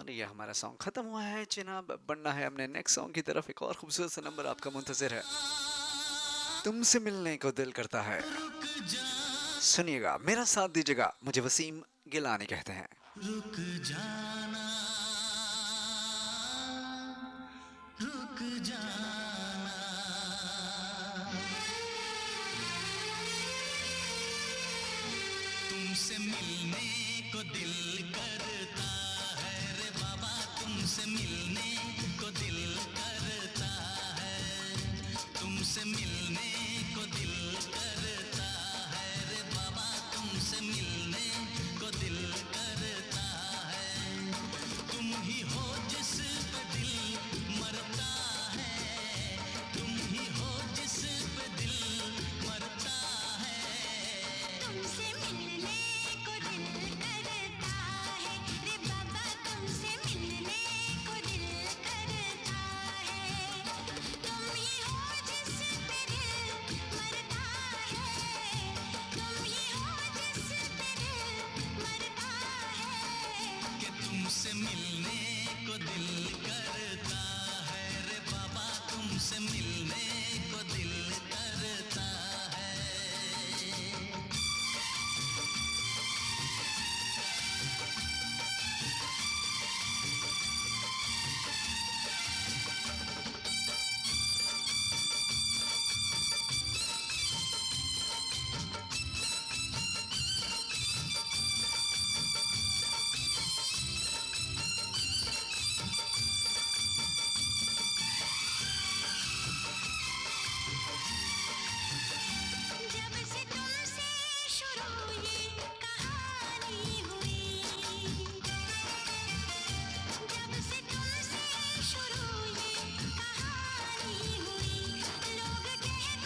और ये हमारा सॉन्ग ख़त्म हुआ है जनाब। बढ़ना है हमने नेक्स्ट सॉन्ग की तरफ। एक और खूबसूरत सा नंबर आपका मुंतज़िर है, तुमसे मिलने को दिल करता है। सुनिएगा, मेरा साथ दीजिएगा। मुझे वसीम गिलानी कहते हैं। रुक जाना, रुक जाना, तुमसे मिलने को दिल करता है रे बाबा, तुमसे मिलने को दिल करता है, तुमसे मिलने को दिल करता है रे बाबा, तुमसे मिलने को दिल करता है, तुम ही हो जिस पे दिल मरता है, तुम ही हो जिस पे दिल मरता है, तुमसे मिलने को दिल करता है रे बाबा, तुमसे मिलने को दिल करता है, तुम ही हो जिस पे दिल मरता है, तुम ही हो जिस पे दिल मरता है, कि तुमसे मिलने को दिल करता है रे बाबा, तुमसे मिलने को दिल करता है। जब से तुमसे शुरू ये कहानी हुई, जब से तुमसे शुरू ये कहानी हुई, लोग कहते हैं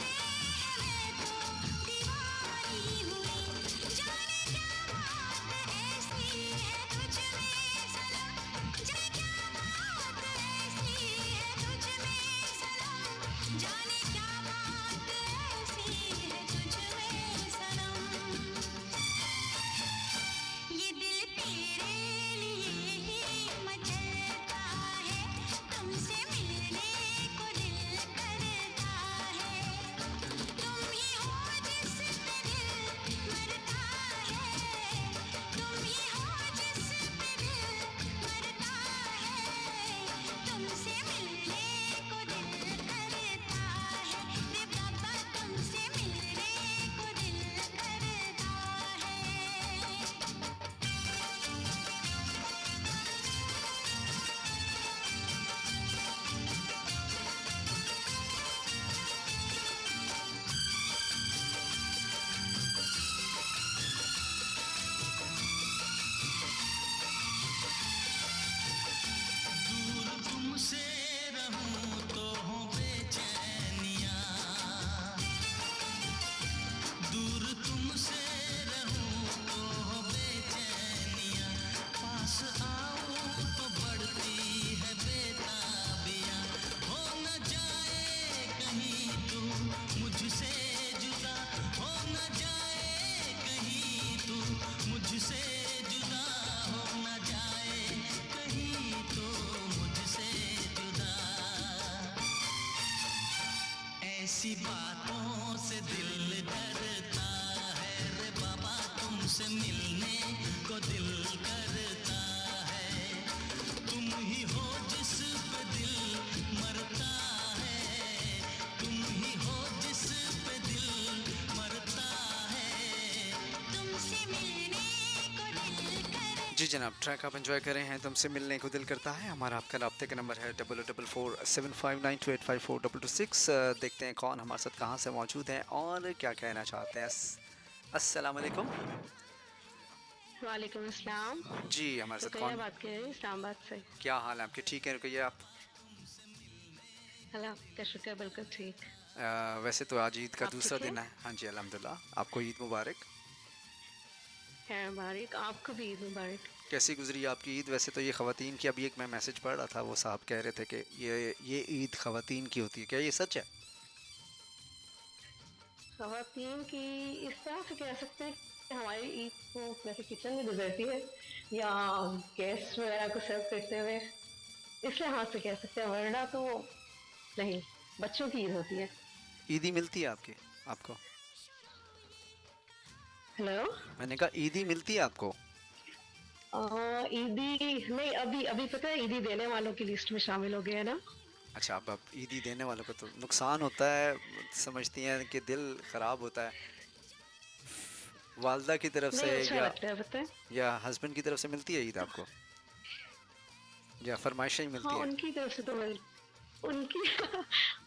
मैं तो दीवानी हुई, जाने क्या बात ऐसी है तुझ में सनम, जाने क्या बात ऐसी है तुझ में सनम, जाने क्या बात ऐसी है तुझ में सनम, ये दिल तेरे लिए ही मचलता है, तुमसे मिलने को दिल करता है, तुम ही हो जिस पे दिल मरता है, तुम ही हो जिस पे दिल मरता है, तुमसे मिलने को दिल करता है रे बाबा, तुमसे मिलने को दिल करता है। दूर तुमसे रहूं तो हो बेचैनियां, दूर तुमसे रहूं तो हो बेचैनियां, पास आऊं तो बढ़ती है बेताबियां, हो न जाए कहीं तू मुझसे जुदा, हो न जाए कहीं तू मुझसे जुदा, हो न जाए कहीं तो मुझसे जुदा, ऐसी बातों से दिल डरता है रे बाबा, तुमसे मिलने को दिल करता है, तुम ही हो जिस पे दिल मरता है, तुम ही हो जिस पे दिल मरता है, तुमसे मिलने को दिल करता। जी जनाब, ट्रैक आप एंजॉय कर रहे हैं। तुमसे मिलने को दिल करता है। हमारा आपका राब्ते का नंबर है 00475928542226। देखते हैं कौन हमारे साथ कहाँ से मौजूद है और क्या कहना चाहते हैं। अस्सलाम वालेकुम। वालेकुम अस्सलाम। जी, हमारे साथ रुकैया कौन? बात कर रही हूँ इस्लामाबाद से। क्या हाल है आपके? ठीक है, रुकइए आप। अल्लाह का शुक्र, बिल्कुल ठीक। वैसे तो आज ईद का आप दूसरा ठीक है? दिन है। हाँ जी, अल्हम्दुलिल्लाह। आपको ईद मुबारक। खैर मुबारक, आपको भी ईद मुबारक। कैसी गुजरी आपकी ईद? वैसे तो ये ख़वातीन की, अभी एक मैं मैसेज पढ़ रहा था, वो साहब कह रहे थे कि ये ईद ख़वातीन की होती है। क्या ये सच है? ख़वातीन की इस तरह से कह सकते हैं हमारी ईद को वैसे किचन में गुजरती है या गेस्ट वगैरह को सर्व करते हुए, इस लिहाज से कह सकते हैं, वरना तो नहीं, बच्चों की ईद होती है। ईदी मिलती है आपकी आपको? हेलो। मैंने कहा ईदी मिलती है आपको? ईदी नहीं, अभी अभी पता है ईदी देने वालों की लिस्ट में शामिल हो गए हैं ना। अच्छा, अब ईदी देने वालों को तो नुकसान होता है, समझती हैं कि दिल ख़राब होता है। वालदा की तरफ से नहीं, अच्छा या लगता है पता है। हस्बैंड की तरफ से मिलती है ईद आपको, या फरमाइशें ही हाँ, मिलती हैं? उनकी तरफ से तो मिल उनकी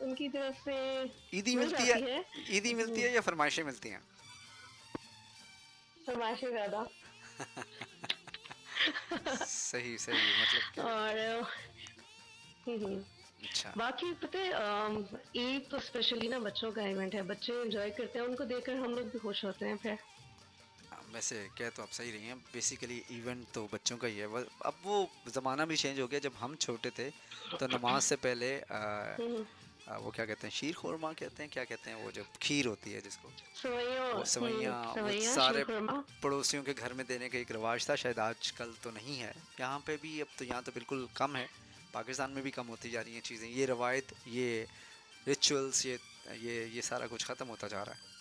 उनकी तरफ से ईदी मिल मिलती है? जाती है, ईदी मिलती लेकिन है या फरमाइशें मिलती हैं? फरमाइशें ज्यादा। सही सही, मतलब कि और अच्छा। बाकी पता है, ईद तो स्पेशली ना बच्चों का इवेंट है, बच्चे एंजॉय करते हैं, उनको देखकर हम लोग भी खुश होते हैं फिर। वैसे कह तो आप सही रही हैं, बेसिकली इवेंट तो बच्चों का ही है। अब वो ज़माना भी चेंज हो गया। जब हम छोटे थे तो नमाज से पहले हम्म, वो क्या कहते हैं, शीर खुरमा कहते हैं, क्या कहते हैं, वो जो खीर होती है जिसको, सवैयों, वो सवैयाँ, वो सवैयाँ शीर सारे खुरमा। पड़ोसियों के घर में देने का एक रिवाज था। शायद आजकल तो नहीं है यहाँ पे भी, अब तो यहाँ तो बिल्कुल कम है। पाकिस्तान में भी कम होती जा रही हैं चीज़ें, ये रवायत, ये रिचुअल्स, ये सारा कुछ ख़त्म होता जा रहा है।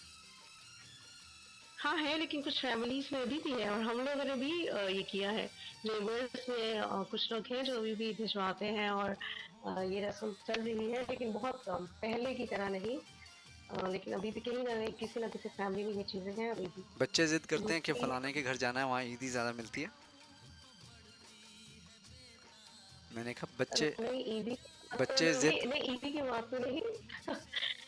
हाँ है, लेकिन कुछ फैमिलीज में अभी भी है, और हम लोगों ने भी ये किया है। नेबर्स में कुछ लोग हैं जो अभी भी भिजवाते हैं, और ये रस्म चल रही है, लेकिन बहुत कम, पहले की तरह नहीं। लेकिन अभी भी कहीं ना किसी फैमिली में ये चीजें हैं अभी भी। बच्चे ज़िद करते हैं कि दूसरी फ़लाने के घर जाना है, वहाँ ईदी ज़्यादा मिलती है। मैंने कहा बच्चे नहीं, ईदी बच्चे नहीं, ज़िद। नहीं ईदी की बात तो नहीं।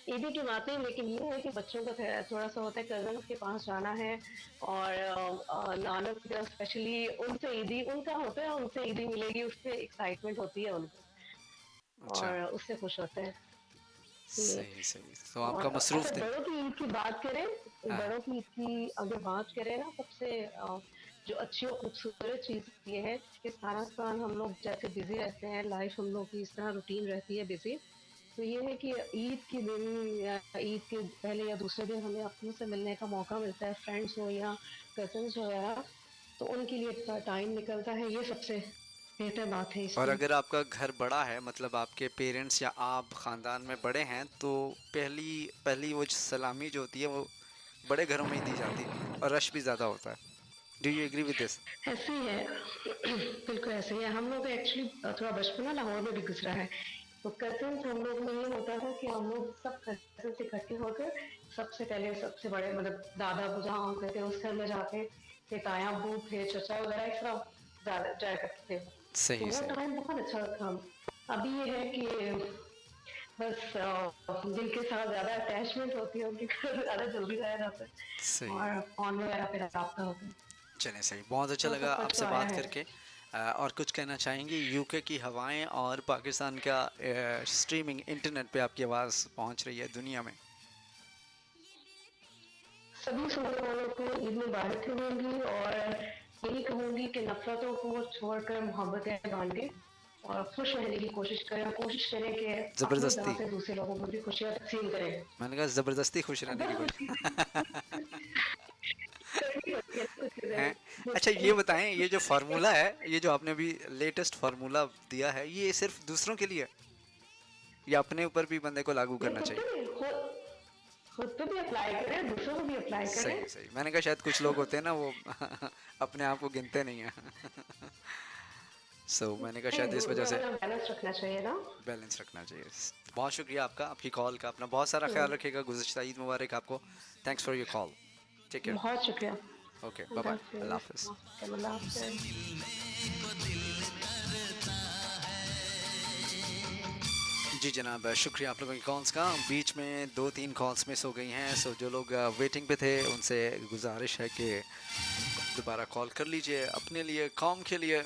ईदी की बात नहीं, लेकिन ये है कि बच्चों का थोड़ा सा होता है, कजन के पास जाना है, और नाना स्पेशली उनसे ईदी उनका होता है, उनसे ईदी मिलेगी, उससे एक्साइटमेंट होती है उनको, अच्छा, और उससे खुश होते हैं ये। सही सही, तो आपका और अच्छा, मसरूफ़ दिन। बड़ों की ईद की बात करें, हाँ, बड़ों की ईद की अगर बात करें ना, सबसे जो अच्छी और खूबसूरत चीज़ ये है कि सारा साल हम लोग जैसे बिजी रहते हैं, लाइफ हम लोग की इस तरह रूटीन रहती है बिजी, तो ये है कि ईद के दिन या ईद के पहले या दूसरे दिन हमें अपनों से मिलने का मौका मिलता है, फ्रेंड्स हो या कजन्स वगैरह, तो उनके लिए टाइम निकलता है, ये सबसे बेहतर बात है और इसकी। अगर आपका घर बड़ा है, मतलब आपके पेरेंट्स या आप ख़ानदान में बड़े हैं, तो पहली पहली वो सलामी जो होती है वो बड़े घरों में ही दी जाती है, और रश भी ज़्यादा होता है। Do you agree with this? ऐसे ही है। बिल्कुल ऐसे ही है, हम लोग एक्चुअली थोड़ा बचपना लाहौर में भी गुजरा है, तो कजन्स हम लोग में ये होता था कि हम लोग सब कजन्स इकट्ठे होकर सबसे पहले सबसे बड़े मतलब दादा जहाँ होते थे उस घर में जाके, फिर ताया अब्बू, फिर चचा वगैरह, इस तरह ज्यादा जाया करते थे, तो सही वो सही टाइम बहुत अच्छा था। अभी ये है कि बस जिनके साथ ज्यादा अटैचमेंट होती है उनके घर ज्यादा जल्दी जाया जाता है, सही। और फोन वगैरह पे रब्ता होता है, चलें, सही, बहुत अच्छा तो लगा सब कुछ आपसे तो आया बात है। करके। और कुछ कहना चाहेंगे? यूके की हवाएं और पाकिस्तान का स्ट्रीमिंग इंटरनेट पे आपकी आवाज़ पहुंच रही है दुनिया में। सभी सुनने वालों को ईद मुबारक होंगी, और यही कहूंगी कि नफरतों को छोड़कर मोहब्बतें बांटें, और खुश रहने की कोशिश करें कि अपनी तरह ज़बरदस्ती, से दूसरे लोगों को भी खुशियाँ तकसीम करें। मैंने कहा ज़बरदस्ती खुश रहने की बस कोशिश। करनी होती है कुछ हैं? चीजें। अच्छा, ये बताएं, ये जो फार्मूला है, ये जो आपने अभी लेटेस्ट फार्मूला दिया है, ये सिर्फ दूसरों के लिए है या अपने ऊपर भी बंदे को लागू नहीं, करना चाहिए? खुद पे भी अप्लाई करें, दूसरों को भी अप्लाई करें। सही सही, मैंने कहा शायद कुछ लोग होते हैं ना वो अपने आप को गिनते नहीं हैं। मैंने कहा नहीं, शायद इस वजह से अपना बैलेंस रखना चाहिए ना। बैलेंस रखना चाहिए। बहुत शुक्रिया आपका, आपकी कॉल का। अपना बहुत सारा ख्याल रखिएगा। गुज़श्ता ईद मुबारक आपको। Thanks for your call. Take care. बहुत शुक्रिया। Okay, bye Allah bye, Allah हाफिज। हाफिज़। अल्लाह हाफिज। को दिल करता है। जी जनाब, शुक्रिया आप लोगों की कॉल्स का। बीच में 2-3 कॉल्स मिस हो गई हैं, जो लोग वेटिंग पे थे उनसे गुजारिश है कि दोबारा कॉल कर लीजिए, अपने लिए, कौम के लिए।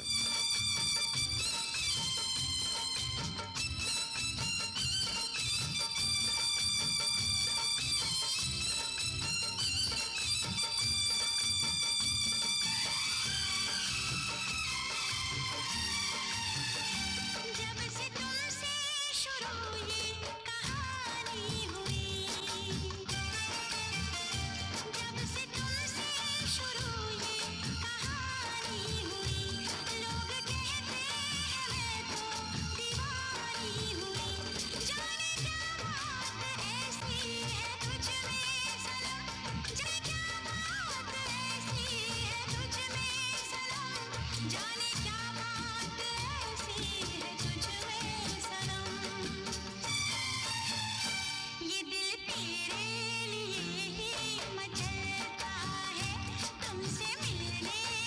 जब से तुमसे शुरू ये कहानी हुई, जब से तुमसे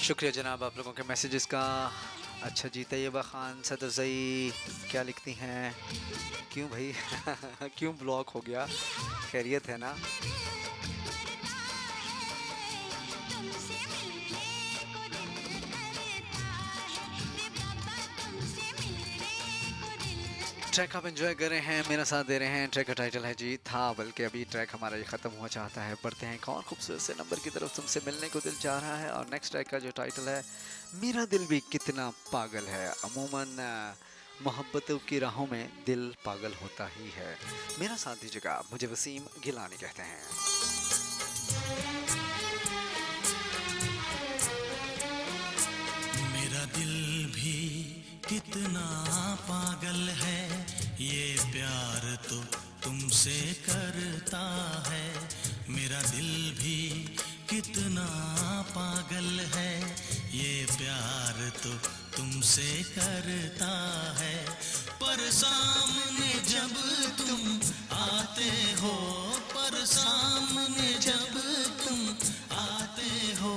शुक्रिया जनाब आप लोगों के मैसेजेस का। अच्छा जी, तैयबा खान सदज़ई क्या लिखती हैं? क्यों भाई क्यों ब्लॉक हो गया? खैरियत है ना? ट्रैक आप एंजॉय कर रहे हैं, मेरा साथ दे रहे हैं। ट्रैक का टाइटल है जी था, बल्कि अभी ट्रैक हमारा ये ख़त्म हुआ चाहता है। बढ़ते हैं एक और खूबसूरत से नंबर की तरफ, तुमसे मिलने को दिल चाह रहा है। और नेक्स्ट ट्रैक का जो टाइटल है, मेरा दिल भी कितना पागल है। अमूमन मोहब्बतों की राहों में दिल पागल होता ही है। मेरा साथ दीजिएगा, मुझे वसीम गिलानी कहते हैं। मेरा दिल भी कितना पागल है, ये प्यार तो तुमसे करता है। मेरा दिल भी कितना पागल है, ये प्यार तो तुमसे करता है। पर सामने जब तुम आते हो, पर सामने जब तुम आते हो,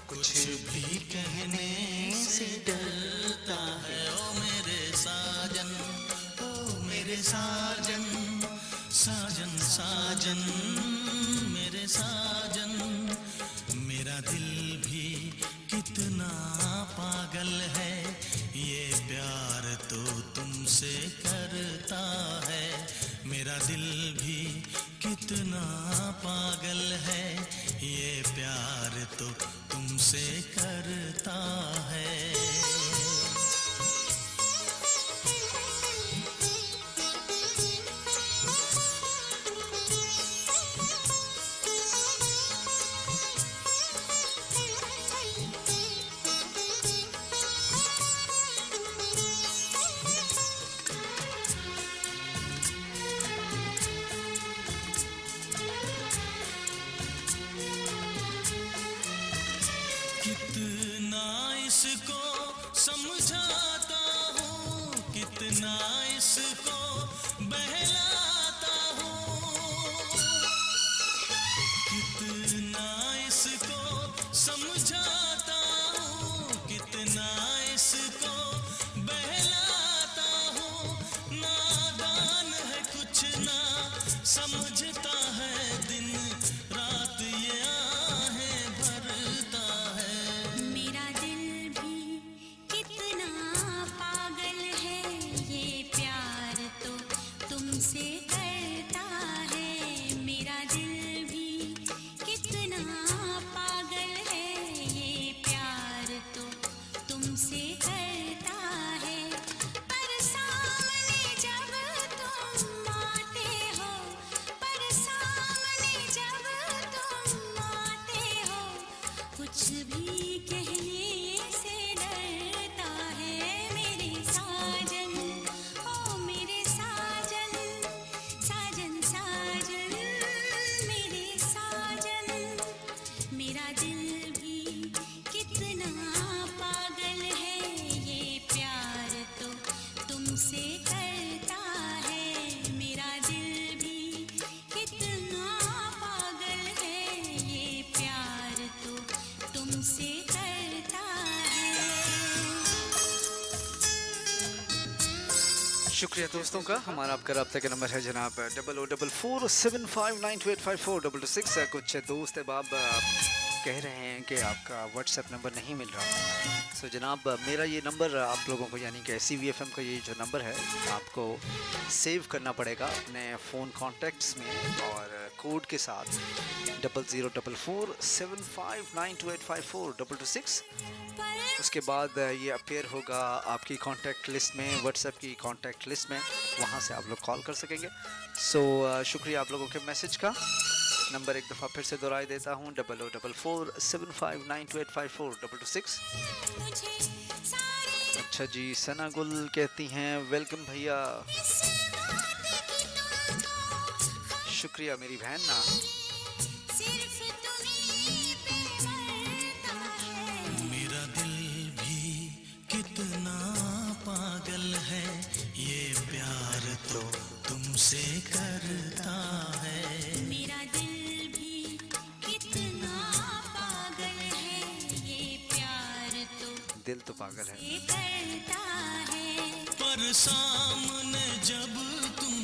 कुछ भी कहने से डरता है। ओ मेरे साजन, ओ मेरे साजन, साजन साजन मेरे साजन। मेरा दिल भी कितना पागल है, ये प्यार तो तुमसे करता है। मेरा दिल भी कितना पागल है, ये प्यार तो तुमसे करता है। कितना इसको समझाता हूँ, कितना इसको बहलाता हूँ, कितना इसको समझाता हूँ, कितना इसको बहलाता हूँ। नादान है कुछ ना समझता है, दिन रात ये आहें भरता है। मेरा दिल भी कितना पागल है, ये प्यार तो तुमसे करता है। मेरा दिल भी कितना पागल है, ये प्यार तो तुमसे करता है। पर सामने जब तुम आते हो, पर सामने जब तुम आते हो, कुछ भी कहने से डरता है। मेरे साजन, ओ मेरे साजन, साजन साजन मेरे साजन। मेरा दिल भी कितना पागल है, ये प्यार तो तुमसे करता है। मेरा दिल भी कितना पागल है, ये प्यार तो तुमसे करता है। शुक्रिया दोस्तों का। हमारा आपका रब्ता का नंबर है जनाब 00475928542226। कुछ दोस्त अहबाब कह रहे हैं कि आपका व्हाट्सएप नंबर नहीं मिल रहा। सो जनाब, मेरा ये नंबर आप लोगों को, यानी कि CVFM का ये जो नंबर है, आपको सेव करना पड़ेगा अपने फ़ोन कॉन्टैक्ट्स में, और कोड के साथ 00447592854226। उसके बाद ये अपीयर होगा आपकी कांटेक्ट लिस्ट में, व्हाट्सएप की कांटेक्ट लिस्ट में, वहाँ से आप लोग कॉल कर सकेंगे। सो शुक्रिया आप लोगों के मैसेज का। नंबर एक दफ़ा फिर से दोहराई देता हूँ, 00447592854226। मुझे सारे अच्छा जी, सना गुल कहती हैं वेलकम भैया। इस बात की तुमको शुक्रिया मेरी बहन ना। सिर्फ तुम्हीं पे मरता है। मेरा दिल भी कितना पागल है, ये प्यार तो तुमसे करता है। मेरा दिल भी कितना पागल है, ये प्यार दिल तो पागल है। ये करता है पर सामने जब तुम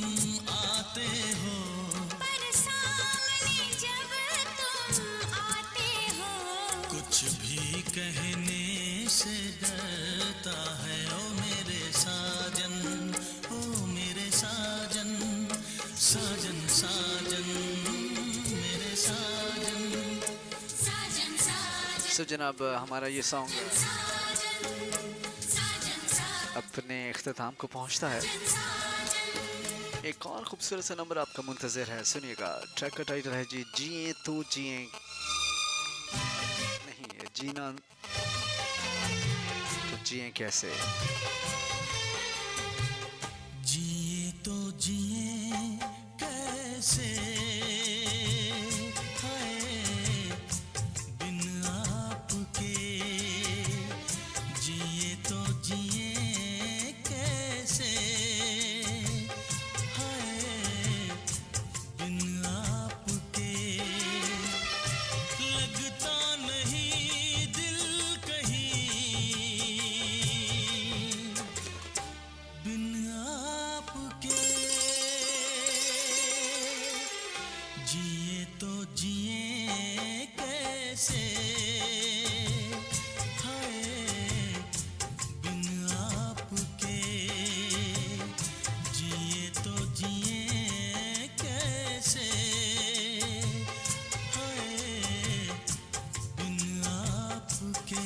आते हो, पर सामने जब तुम आते हो कुछ भी कहने से डरता है। ओ मेरे साजन, ओ मेरे साजन, साजन साजन, मेरे साजन। साजन साजन सो जनाब हमारा ये सॉन्ग साजन साजन अपने इख्तिताम को पहुंचता है। एक और खूबसूरत सा नंबर आपका मुंतज़िर है, सुनिएगा। ट्रैक का टाइटल है जी जिए तो जिए नहीं, ये जीना तो जिए कैसे। जिए तो जिए कैसे, हाय बिन आपके। जिए तो जिए कैसे, हाय बिन आपके। लगता नहीं दिल कहीं बिन आपके। जिए तो जिए कैसे, हाय बिन आपके। जिए तो जिए कैसे, हाय बिन आपके।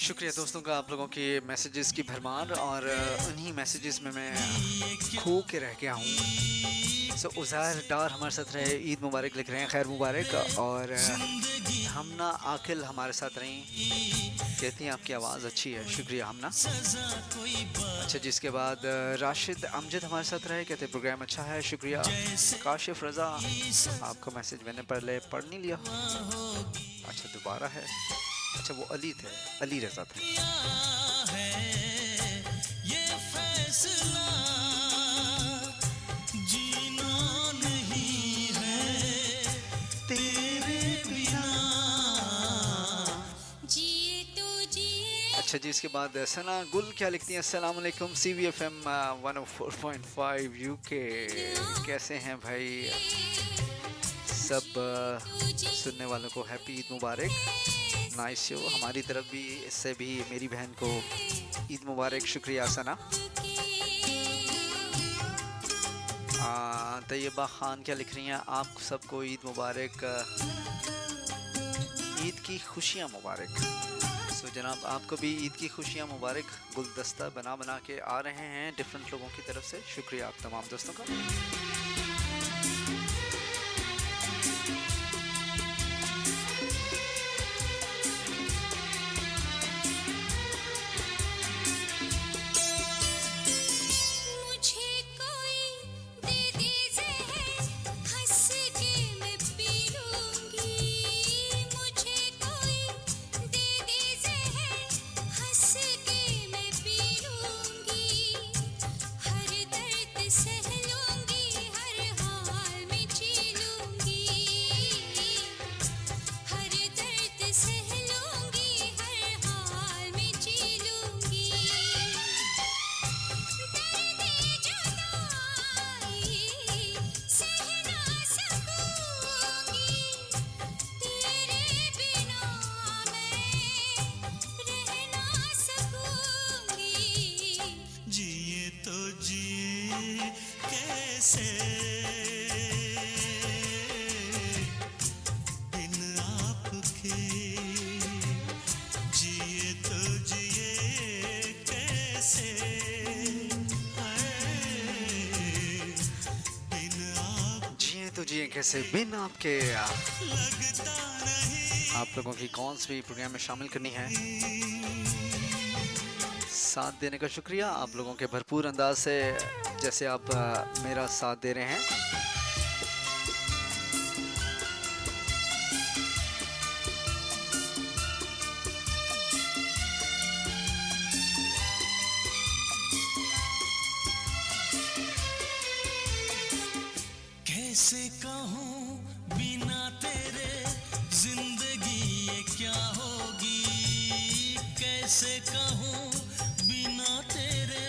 शुक्रिया दोस्तों का, आप लोगों के मैसेजेस की भरमार, और उन्हीं मैसेजेस में मैं खो के रह गया हूँ। सो उज़ैर डार हमारे साथ रहे, ईद मुबारक लिख रहे हैं, खैर मुबारक। और हमना आकिल हमारे साथ रही, कहती हैं आपकी आवाज़ अच्छी है, शुक्रिया हमना। अच्छा, जिसके बाद राशिद अमजद हमारे साथ रहे, कहते हैं प्रोग्राम अच्छा है, शुक्रिया। काशिफ रज़ा, आपका मैसेज मैंने पहले पढ़ नहीं लिया, अच्छा दोबारा है। अच्छा वो अली थे, अली रज़ा थे। है ये फैसला, जीना नहीं है तेरे बिना। जिए तो जिए अच्छा जी, इसके बाद सना गुल क्या लिखती हैं, अस्सलाम वालेकुम CVFM 104.5 UK, कैसे हैं भाई सब सुनने वालों को हैप्पी ईद मुबारक। नाइस शो, हमारी तरफ भी, इससे भी मेरी बहन को ईद मुबारक, शुक्रिया सना। तैयबा खान क्या लिख रही हैं, आप सबको ईद मुबारक, ईद की खुशियाँ मुबारक। सो जनाब आपको भी ईद की खुशियाँ मुबारक। गुलदस्ता बना बना के आ रहे हैं डिफरेंट लोगों की तरफ से, शुक्रिया आप तमाम दोस्तों का। मुझे कोई दे दे ज़हर, हंस के मैं पी लूँगी। मुझे कोई दे दे ज़हर, हंस के मैं पी लूँगी। हर दर्द सह लूँगी, हर हाल में जी लूँगी। हर दर्द सह लूँगी, हर हाल में जी लूँगी। दर्द जुदाई सह ना सकूँगी, तेरे बिना मैं रह ना सकूँगी। जिए तो जिए कैसे, बिन आपके। जिए तो जिए कैसे, हाय बिन आप। जिए तो जिए कैसे बिन आपके। लगता नहीं आप लोगों की कॉल्स भी प्रोग्राम में शामिल करनी है। साथ देने का शुक्रिया आप लोगों के भरपूर अंदाज से, जैसे आप मेरा साथ दे रहे हैं। कैसे कहूँ बिना तेरे जिंदगी ये क्या होगी, कैसे कहूँ बिना तेरे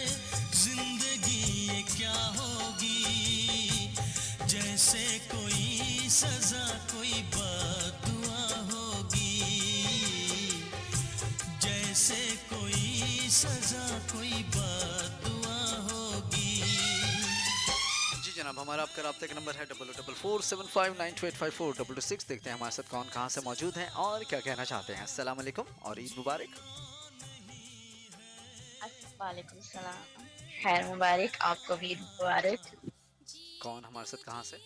जिंदगी ये क्या होगी, जैसे कोई सजा कोई बददुआ होगी, जैसे कोई सजा कोई बददुआ होगी। जी जनाब, हमारा आपका राब्ते का नंबर है 00475928542226। देखते हैं हमारे साथ कौन कहाँ से मौजूद हैं और क्या कहना चाहते हैं। अस्सलाम वालेकुम और ईद मुबारक। वालेकुम सलाम, खैर मुबारक, आपको भी ईद मुबारक। कौन हमारे साथ कहाँ से?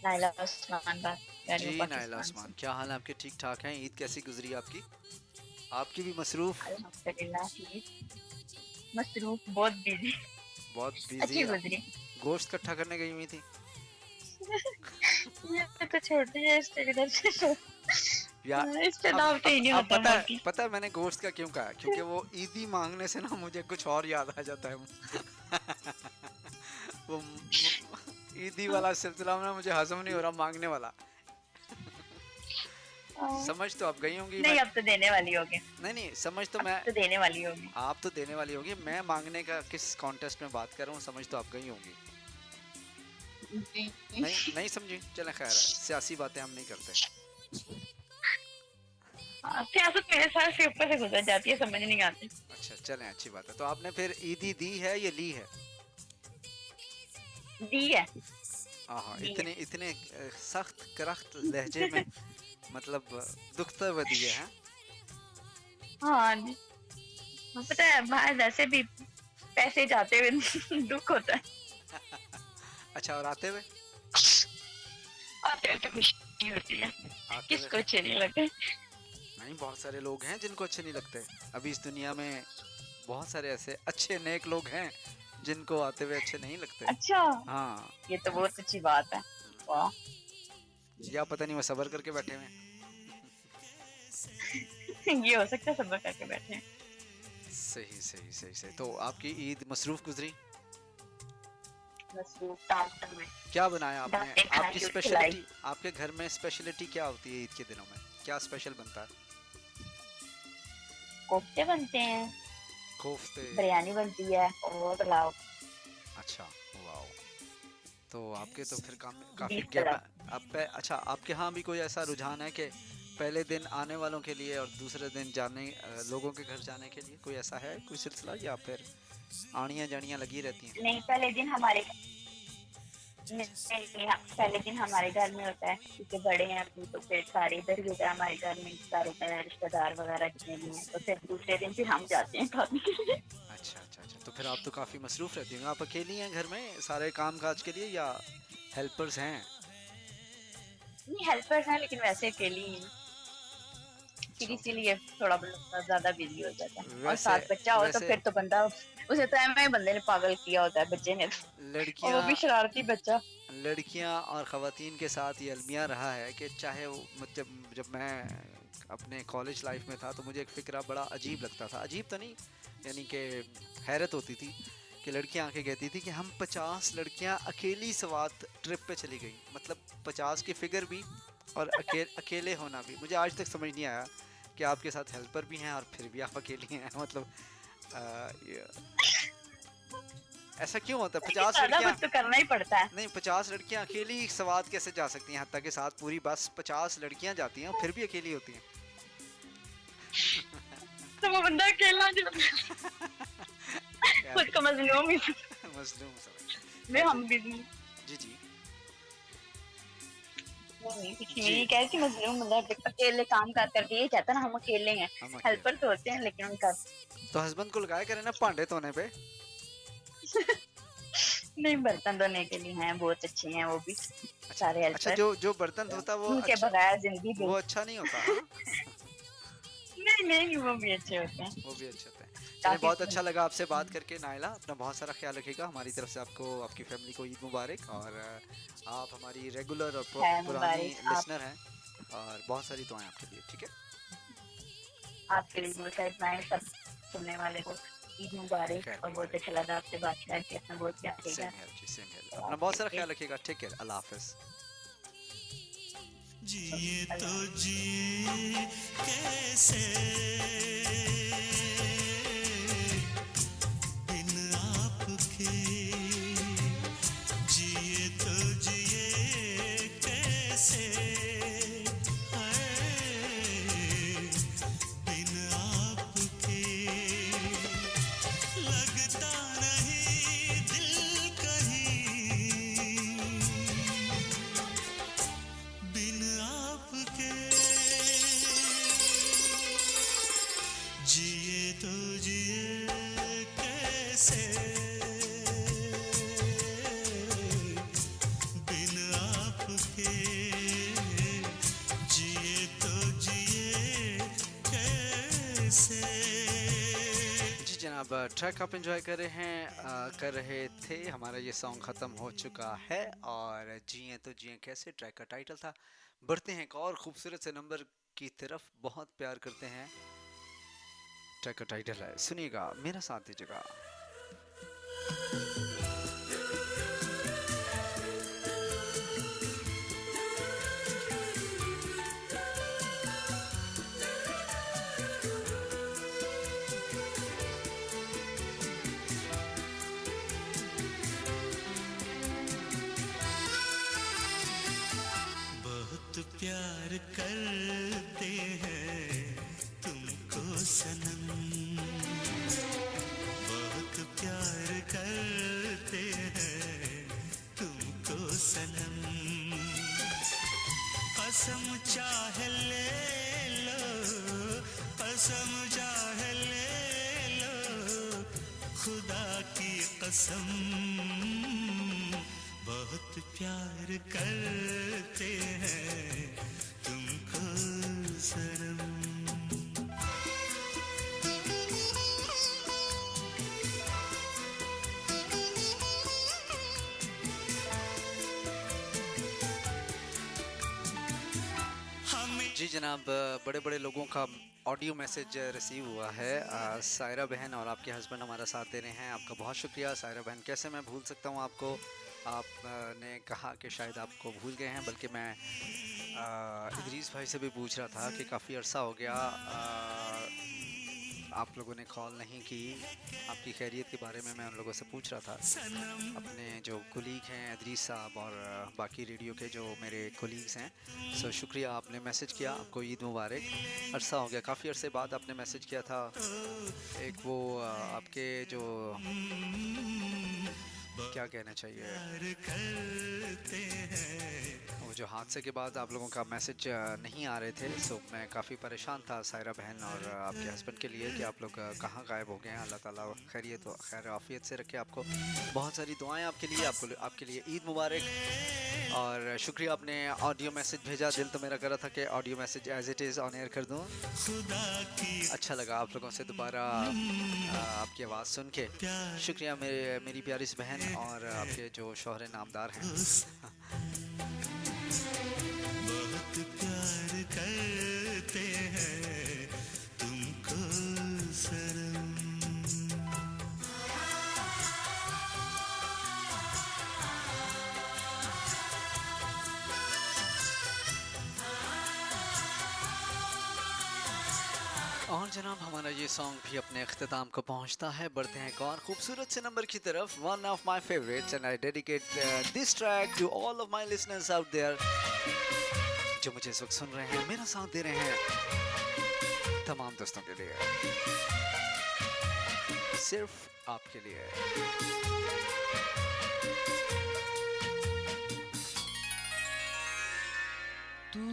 नाइला उस्मान बात कर रही जी हूँ नाइला पाकिस्तान उस्मान, क्या हाल है आपके? ठीक ठाक हैं? ईद कैसी गुजरी आपकी? आपकी भी मसरूफ? से। अल्हम्दुलिल्लाह ईद मसरूफ, बहुत बिजी, बहुत अच्छी बिजी। गुजरी। गोश्त इकट्ठा करने गई हुई थी? ये तो छोटे हैं इस इधर से यार इस पे दाव पे ही नहीं होता पता है, बाकी। पता है मैंने गोश्त का क्यों कहा? क्योंकि वो ईदी मांगने से ना मुझे कुछ और याद आ जाता है। वो ईदी वाला सिलसिला में ना मुझे हजम नहीं हो रहा, मांगने वाला। समझ तो आप गई होंगी। नहीं, अब तो देने वाली होगी, नहीं समझ तो मैं, तो देने वाली होगी। आप तो देने वाली होगी, मैं मांगने का किस कॉन्टेस्ट में बात कर रहा हूँ, समझ तो आप गई होंगी। नहीं समझी? चले खैर है, सियासी बातें हम नहीं करते। सियासत मेरे साथ से ऊपर से गुजर जाती है, समझ नहीं आती। अच्छा चलें, अच्छी बात है। तो आपने फिर ईदी दी है या ली है? दी है। हाँ, इतने सख्त करख्त लहजे में मतलब दुखते हुए दिए हैं। हाँ, पता है बाहर वैसे भी पैसे जाते हुए दुख होता है। अच्छा, और आते हुए? आते हुए तो खुशी होती है, आते किसको हुए अच्छे नहीं लगते। नहीं, बहुत सारे लोग हैं जिनको अच्छे नहीं लगते। अभी इस दुनिया में बहुत सारे ऐसे अच्छे नेक लोग हैं जिनको आते हुए अच्छे नहीं लगते। अच्छा, हाँ, ये तो बहुत अच्छी बात है। वाह, या पता नहीं वो सब्र करके बैठे हुए हैं। ये हो सकता है सब्र करके बैठे हैं। सही सही सही सही। तो आपकी ईद मसरूफ गुजरी? मसरूफ टाउन में क्या बनाया आपने? दाल एक आपकी खाई, स्पेशलिटी, आपके घर में स्पेशलिटी क्या होती है ईद के दिनों में? क्या स्पेशल बनता है? कोफ्ते बनते हैं, कोफ्ते? बिरयानी बनती है और पुलाव। अच्छा, वाओ। तो आपके तो फिर काफी बीफ गैप पुलाव। अच्छा, आपके यहाँ भी कोई ऐसा रुझान है कि पहले दिन आने वालों के लिए और दूसरे दिन जाने लोगों के घर जाने के लिए कोई ऐसा है कोई सिलसिला, या फिर आड़ियाँ जाड़ियाँ लगी रहती हैं? नहीं, पहले दिन हमारे पहले दिन हमारे घर में होता है, क्योंकि बड़े हैं अपनी, तो फिर सारे इधर ही होता है हमारे घर में, सारे रिश्तेदार वगैरह जितने भी हैं। तो फिर दूसरे दिन फिर हम जाते हैं खाने के लिए। अच्छा अच्छा अच्छा। तो फिर आप तो काफ़ी मसरूफ़ रहती हैं। आप अकेली हैं घर में सारे काम काज के लिए या हेल्पर्स हैं? नहीं, हेल्पर्स हैं लेकिन वैसे अकेली ही हैं। फिर इसीलिए थोड़ा ज्यादा बिजी हो जाता है। और साथ बच्चा हो तो फिर तो बंदा, उसे तो एम बंदे ने पागल किया होता है बच्चे ने, और वो भी शरारती बच्चा। लड़कियां और ख़वातीन के साथ ये अलमिया रहा है कि चाहे वो जब मैं अपने कॉलेज लाइफ में था तो मुझे एक फ़िक्रा बड़ा अजीब लगता था। अजीब तो नहीं, यानी कि हैरत होती थी कि लड़कियां आके कहती थी कि हम 50 लड़कियां अकेली सवात ट्रिप पे चली गई। मतलब 50 की फिगर भी और अकेले होना भी। मुझे आज तक समझ नहीं आया कि आपके साथ हेल्पर भी हैं और फिर भी आप अकेली हैं। मतलब ऐसा क्यों होता है? 50 लड़कियां तो करना ही पड़ता है। नहीं, 50 लड़कियां अकेली सवात कैसे जा सकती हैं? हत्ता के साथ पूरी बस 50 लड़कियां जाती हैं और फिर भी अकेली होती हैं। तो वो बंदा अकेला जो खुद को मजलूम ही मजलूम समझ। में हम भी जी जी। ये कैसी मजलूम, मतलब अकेले काम कर करके ये कहता ना हम अकेले हैं। हम अकेले। हेल्पर तो होते हैं लेकिन उनका तो हस्बैंड को लगाया करें ना भांडे धोने पे। नहीं, बर्तन धोने के लिए हैं, बहुत अच्छे हैं वो भी सारे हेल्पर। अच्छा, जो बर्तन धोता वो उनके अच्छा, बगैर जिंदगी वो अच्छा नहीं होता? हाँ? नहीं नहीं, वो भी अच्छे होते हैं। वो भी अच्छे होते हैं। चलिए, काफी बहुत अच्छा लगा आपसे बात करके नाइला। अपना बहुत सारा ख्याल रखिएगा। हमारी तरफ से आपको, आपकी फैमिली को ईद मुबारक। और आप हमारी रेगुलर और है पुरानी मुबारक आप लिसनर हैं, और बहुत सारी दुआएं आपके लिए। ठीक है, आपके लिए बहुत सारी दुआएं, सब सुनने वाले को ईद मुबारक। खैर और बहुत मुबारक। अच्छा लगा आपसे बात करके, अपना बहुत ख्याल रखिएगा। सेम हेयर जी, सेम हेयर। तो अपना आप बहुत सारा देखिए, ख्याल रखिएगा। टेक केयर, अल्लाह हाफिज। जिए तो अल्लाह जिए कैसे बिन आपके, जिए तो जिए कैसे हाय बिन आपके, लगता नहीं दिल कहीं बिन आपके, जिए तो जिए कैसे बिन आपके, जिए तो जिए कैसे। जी जनाब, ट्रैक आप एंजॉय कर रहे हैं, कर रहे थे। हमारा ये सॉन्ग ख़त्म हो चुका है, और जिए तो जिए कैसे ट्रैक का टाइटल था। बढ़ते हैं एक और खूबसूरत से नंबर की तरफ। बहुत प्यार करते हैं। ट्रैक का टाइटल है, सुनिएगा, मेरा साथ दीजिएगा। बहुत प्यार करते हैं तुमको सनम, बहुत प्यार करते हैं तुमको सनम, कसम चाहे ले लो, कसम चाहे ले लो, खुदा की कसम, बहुत प्यार करते हैं तुमको सनम। हमें जी जनाब, बड़े बड़े लोगों का ऑडियो मैसेज रिसीव हुआ है। सायरा बहन और आपके हस्बैंड हमारा साथ दे रहे हैं। आपका बहुत शुक्रिया सायरा बहन। कैसे मैं भूल सकता हूँ आपको। आपने कहा कि शायद आपको भूल गए हैं, बल्कि मैं इदरीस भाई से भी पूछ रहा था कि काफ़ी अरसा हो गया, आप लोगों ने कॉल नहीं की। आपकी खैरियत के बारे में मैं उन लोगों से पूछ रहा था। अपने जो कुलीग हैं इदरीस साहब, और बाकी रेडियो के जो मेरे कुलीग्स हैं। सो शुक्रिया, आपने मैसेज किया। आपको ईद मुबारक। अरसा हो गया, काफ़ी अरसे बाद आपने मैसेज किया था। एक वो आपके जो, क्या कहना चाहिए, वो जो हादसे के बाद आप लोगों का मैसेज नहीं आ रहे थे। सो मैं काफ़ी परेशान था सायरा बहन और आपके हस्बैंड के लिए कि आप लोग कहाँ गायब हो गए हैं। अल्लाह ताला खैरियत व खैर आफियत से रखे आपको। बहुत सारी दुआएं आपके लिए, आपके लिए ईद मुबारक। और शुक्रिया, आपने ऑडियो मैसेज भेजा। दिल तो मेरा कर रहा था कि audio message as it is on air कर दूँ। अच्छा लगा आप लोगों से दोबारा आपकी आवाज़ सुन के। शुक्रिया मेरी प्यारी सी बहन और आपके जो शौहर नामदार हैं। बहुत प्यार करते हैं तुमको सनम। और जनाब, हमारा ये सॉन्ग भी अपने अख्ताम को पहुंचता है। बढ़ते हैं एक और खूबसूरत से नंबर की तरफ। One of my favourites, and I dedicate this track to all of my listeners out there, जो मुझे इस वक्त सुन रहे हैं, मेरा साथ दे रहे हैं। तमाम दोस्तों के लिए, सिर्फ आपके लिए। तू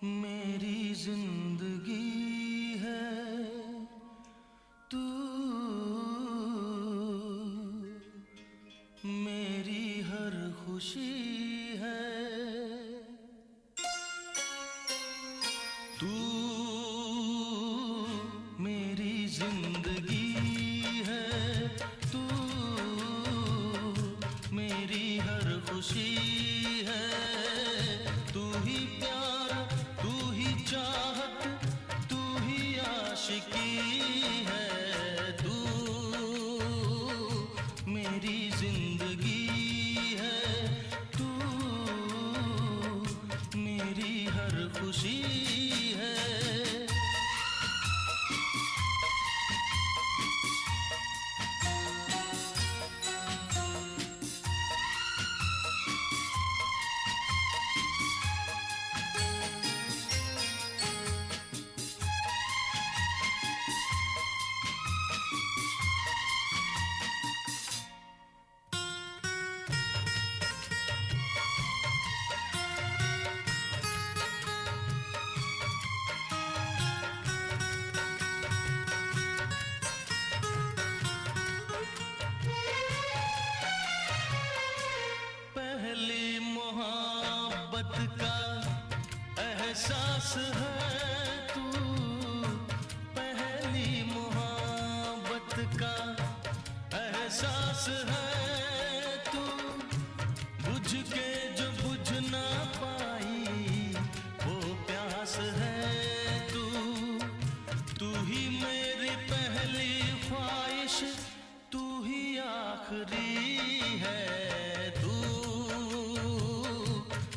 मेरी जिंदगी है, तू मेरी हर खुशी है, तू मेरी जिंदगी है, तू मेरी हर खुशी है, तू ही प्यार, तू ही चाहत, तू ही आशिकी है, तू मेरी जिंदगी है, तू मेरी हर खुशी है। पहली मोहब्बत का एहसास है तू, पहली मोहब्बत का एहसास है तू, बुझ के जो बुझ ना पाई वो प्यास है तू, तू ही मेरी पहली ख्वाहिश, तू ही आखिरी है, तू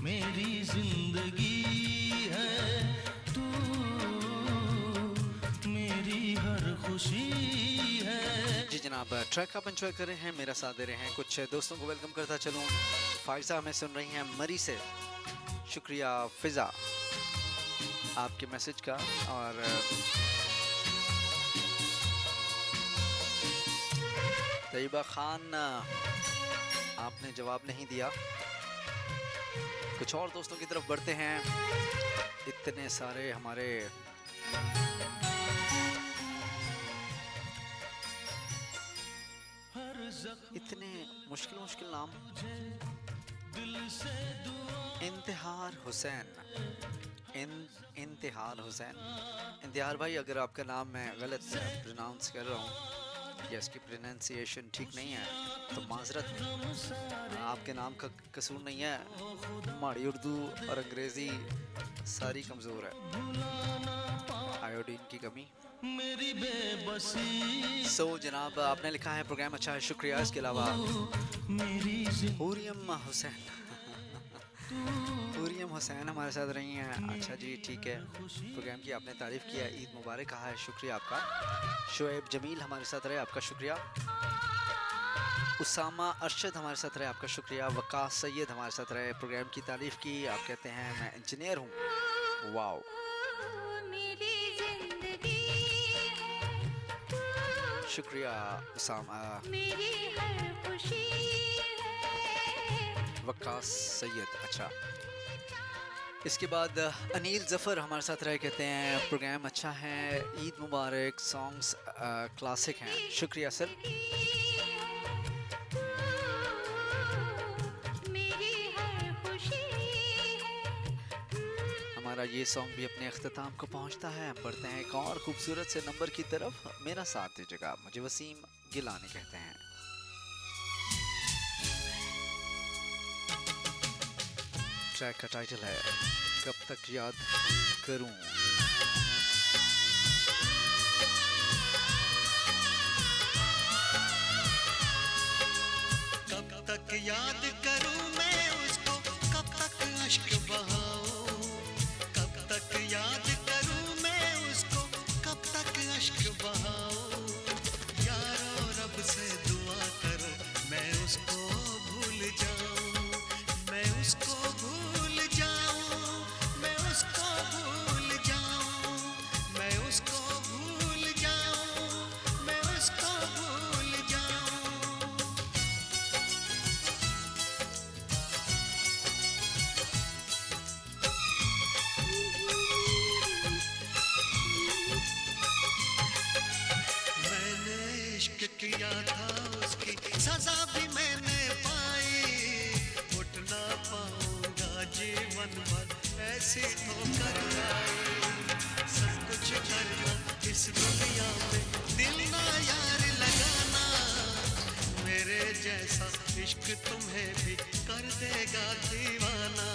मेरी जिंदगी है, तू मेरी हर खुशी है। जी जनाब, ट्रैक आप एंजॉय कर रहे हैं, मेरा साथ दे रहे हैं। कुछ दोस्तों को वेलकम करता चलूँ। फाइजा हमें सुन रही हैं मरी से, शुक्रिया फिजा आपके मैसेज का। और तैयबा खान, आपने जवाब नहीं दिया। कुछ और दोस्तों की तरफ बढ़ते हैं। इतने सारे हमारे इतने मुश्किल मुश्किल नाम। इंतहार हुसैन, इंतहार हुसैन। इंतहार भाई, अगर आपका नाम मैं गलत प्रोनाउंस कर रहा हूँ या इसकी प्रोनाउंसिएशन ठीक नहीं है तो माजरत। आपके नाम का कसूर नहीं है, हमारी उर्दू और अंग्रेज़ी सारी कमज़ोर है, आयोडीन की कमी। मेरी बेबसी सो जनाब, आपने लिखा है प्रोग्राम अच्छा है, शुक्रिया। इसके अलावा हुरियम हुसैन, हुरियम हुसैन हमारे साथ रही हैं। अच्छा जी, ठीक है, प्रोग्राम की आपने तारीफ़ किया, ईद मुबारक कहा है, शुक्रिया आपका। शोएब जमील हमारे साथ रहे, आपका शुक्रिया। उसामा अरशद हमारे साथ रहे, आपका शुक्रिया। वकास सैयद हमारे साथ रहे, प्रोग्राम की तारीफ़ की। आप कहते हैं मैं इंजीनियर हूँ, वाओ। शुक्रिया उसामा, वकास सैयद। अच्छा, इसके बाद अनील ज़फ़र हमारे साथ रहे, कहते हैं प्रोग्राम अच्छा है, ईद मुबारक, सॉन्ग्स क्लासिक हैं, शुक्रिया सर। हमारा ये सॉन्ग भी अपने अख्ताम को पहुंचता है। हम बढ़ते हैं एक और खूबसूरत से नंबर की तरफ, मेरा साथ दीजिएगा। मुझे वसीम गिलानी कहते हैं। ट्रैक का टाइटल है कब तक याद करूं। कब तक याद करूं मैं उसको, कब तक अश्क बहाऊं, कब तक याद करूं मैं उसको, कब तक अश्क बहाऊं। यारो रब से दुआ करो मैं उसको भूल जाऊं, मैं उसको भूल जाऊं, मैं उसको भूल जाऊं, मैं उसको भूल जाऊं, मैं उसको भूल जाऊं। मैंने इश्क किया था उसकी सजा भी मैंने पाई, उठ ना पाऊंगा जीवन भर ऐसी ठोकर आई। इस दुनिया में दिल ना यार लगाना, मेरे जैसा इश्क तुम्हें भी कर देगा दीवाना।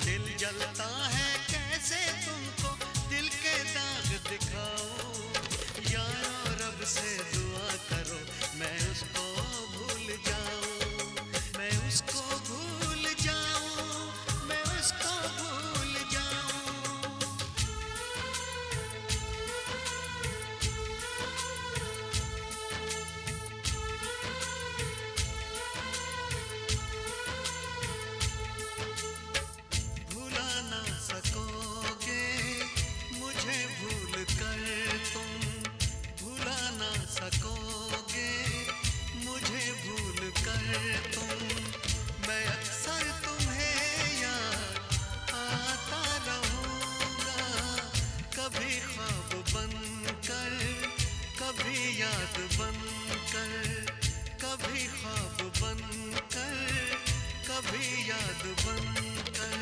दिल जलता है कैसे तुमको दिल के दाग दिखाऊं, यारो रब से दुआ करो मैं उसको भूल जाऊं, मैं उसको भूल जाऊं, मैं उसको भूल जाऊं। भुला ना सकोगे मुझे भूल कर तुम, भुला ना सकोगे मुझे भूल कर तुम। मैं अक्सर तुम्हें याद आता रहूँगा, कभी ख्वाब बनकर, कभी याद बनकर, कभी ख्वाब बनकर, कभी याद बनकर।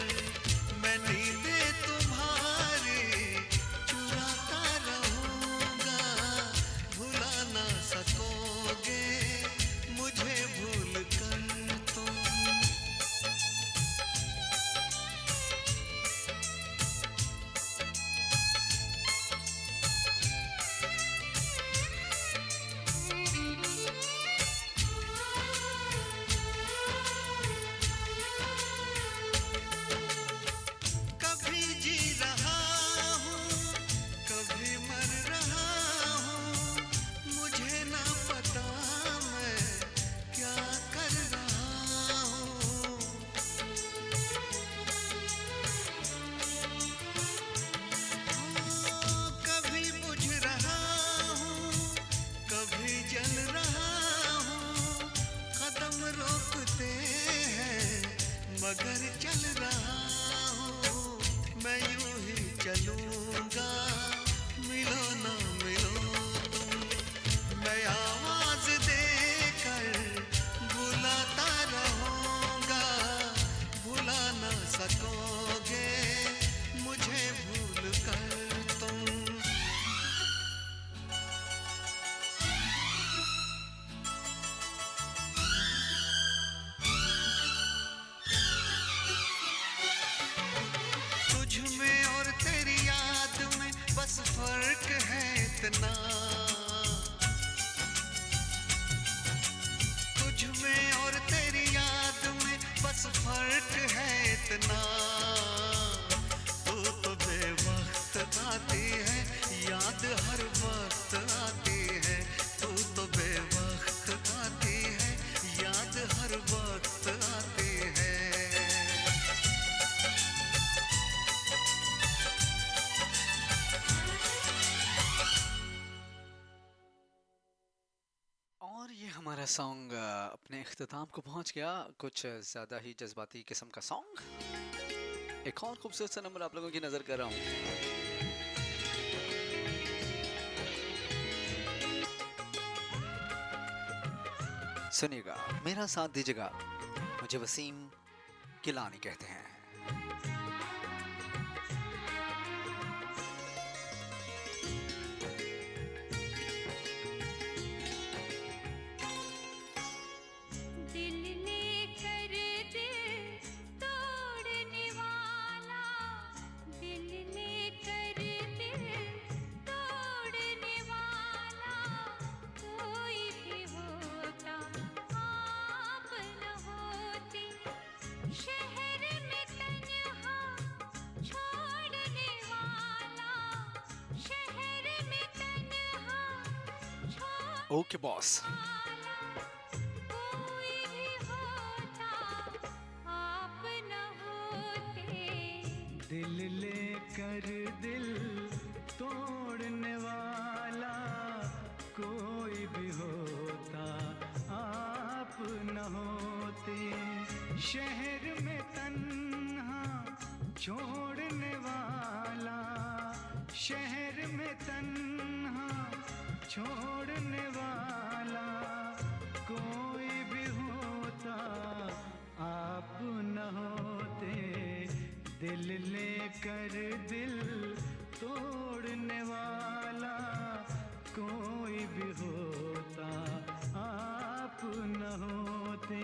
मैं नींदें तुम्हारी चुराता रहूँगा, भुला ना सकोगे मुझे भूल कर तुम। कभी जी रहा हूँ, कभी मर रहा हूँ, मुझे ना पता मैं क्या कर रहा हूँ। कभी बुझ रहा हूँ, कभी जल रहा हूँ, कदम रोकते हैं मगर चल रहा हूँ। मैं यूं ही चलूंगा मिलो ना मिलो तुम, मैं आवाज देकर बुलाता रहूंगा, भुला ना सकोगे मुझे भूल कर तुम। तुझ में और तेरी याद में बस फर्क है इतना, तुझ में और तेरी याद में बस फर्क है इतना। तू तो बेवक्त आती है, याद हर वक्त आती है, तू तो बेवक्त आती है, याद हर वक्त आती है। और ये हमारा सॉन्ग अपने इख्तिताम को पहुंच गया, कुछ ज़्यादा ही जज्बाती किस्म का सॉन्ग। एक और खूबसूरत सा नंबर आप लोगों की नज़र कर रहा हूँ। सुनिएगा, मेरा साथ दीजिएगा, मुझे वसीम किलानी कहते हैं। दिल लेकर दिल तोड़ने वाला, दिल लेकर दिल तोड़ने वाला कोई भी होता आप न होते। शहर में तन्हा छोड़ने वाला, शहर में तन्हा छोड़ने ओके बॉस। कोई भी होता आप न होते। दिल लेकर दिल तोड़ने वाला कोई भी होता आप न होते। शहर में तन्हा छोड़ने वाला, शहर में तन्हा छोड़ने वाला कोई भी होता आप न होते। दिल लेकर दिल तोड़ने वाला कोई भी होता आप न होते।